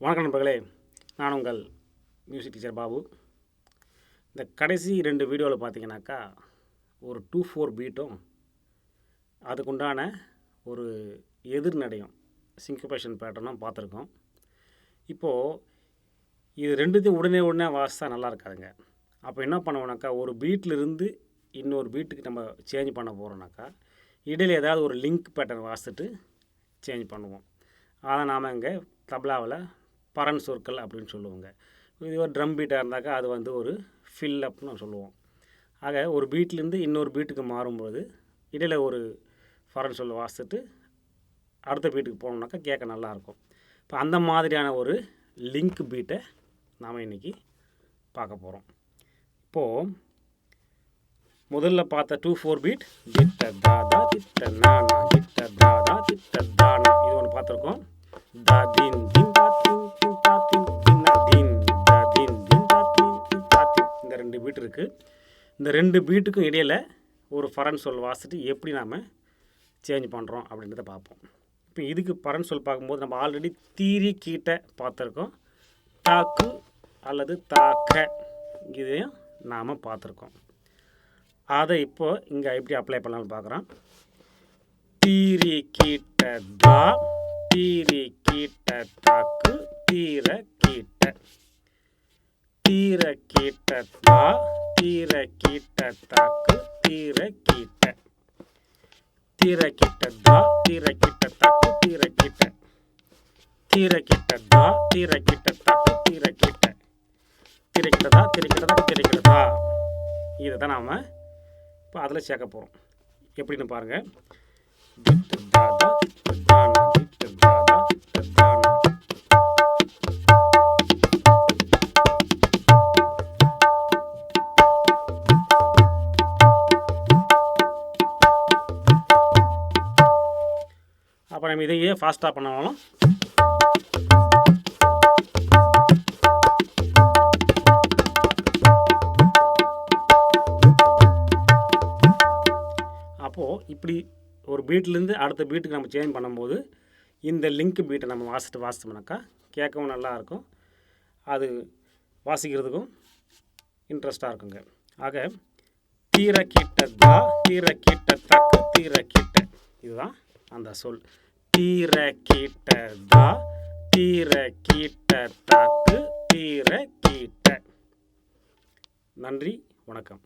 வணக்கம் நண்பர்களே, நான் உங்கள் மியூசிக் டீச்சர் பாபு. இந்த கடைசி 2 வீடியோவில் பார்த்தீங்கன்னாக்கா ஒரு 2/4 பீட்டும் அதுக்குண்டான ஒரு எதிர்நடையும் சிங்கபேஷன் பேட்டர்னும் பார்த்துருக்கோம். இப்போது இது ரெண்டுத்தையும் உடனே வாசித்தா நல்லா இருக்காதுங்க. அப்போ என்ன பண்ணுவோம்னாக்கா, ஒரு பீட்டிலிருந்து இன்னொரு பீட்டுக்கு நம்ம சேஞ்ச் பண்ண போகிறோம்னாக்கா இடையில் ஏதாவது ஒரு லிங்க் பேட்டர்ன் வாசித்துட்டு சேஞ்ச் பண்ணுவோம். அதை நாம் இங்கே தப்லாவில் பரன் சொற்கள் அப்படின்னு சொல்லுவோங்க. இது ஒரு ட்ரம் பீட்டாக இருந்தாக்கா அது வந்து ஒரு ஃபில் அப்னு சொல்லுவோம். ஆக ஒரு பீட்லேருந்து இன்னொரு பீட்டுக்கு மாறும்போது இடையில் ஒரு பரன் சொல் வாசித்துட்டு அடுத்த பீட்டுக்கு போனோம்னாக்கா கேட்க நல்லாயிருக்கும். இப்போ அந்த மாதிரியான ஒரு லிங்க் பீட்டை நாம் இன்றைக்கி பார்க்க போகிறோம். இப்போது முதல்ல பார்த்த 2/4 பீட் திட்ட தாதா திட்ட நானா திட்ட தாதா திட்ட தானா இது ஒன்று பார்த்துருக்கோம். தா தின் தின் தா தின் தின் தா தின் தின்னா தின் தா தின் தின் தா தின் தின் தா தின் இந்த 2 பீட் இருக்குது. இந்த 2 பீட்டுக்கும் இடையில் ஒரு பரன் சொல் வாசிட்டு எப்படி நாம் சேஞ்ச் பண்ணுறோம் அப்படின்றத பார்ப்போம். இப்போ இதுக்கு பரன் சொல் பார்க்கும்போது நம்ம ஆல்ரெடி தீரி கீட்டை பார்த்துருக்கோம். தாக்கு அல்லது தாக்க இதையும் நாம் பார்த்துருக்கோம். அதை இப்போ இங்கே எப்படி அப்ளை பண்ணலாம்னு பார்க்குறோம். தீரி கீட்ட தா தீரி கீட்ட தாக்கு தீர கீட்ட தீர கீட்ட தா தீர கீட்ட தாக்கு தீர கீட்ட தீர கீட்ட தா தீர கீட்ட தாக்கு தீர கீட்ட தீர கீட்ட தா தீர கீட்ட தாக்கு தீர கீட்ட தீர கிட்டதா தீர கிட்டதா தீர கிட்டதா இதை தான் நாம் இப்போ அதில் சேர்க்க போகிறோம். எப்படின்னு பாருங்கள். அப்போ நம்ம இதையே ஃபாஸ்ட்டாக பண்ணாலும் அப்போது இப்படி ஒரு பீட்லேருந்து அடுத்த பீட்டுக்கு நம்ம சேஞ்ச் பண்ணும்போது இந்த லிங்க் பீட்டை நம்ம வாசித்தோம்னாக்கா கேட்கவும் நல்லாயிருக்கும், அது வாசிக்கிறதுக்கும் இன்ட்ரெஸ்டாக இருக்குங்க. ஆக தீர கீட்ட தா தீர கீட்ட தக்கு தீர கீட்ட இதுதான் அந்த சொல். தீர கீட்ட தா தீர கீட்ட தக்கு தீர கீட்ட. நன்றி, வணக்கம்.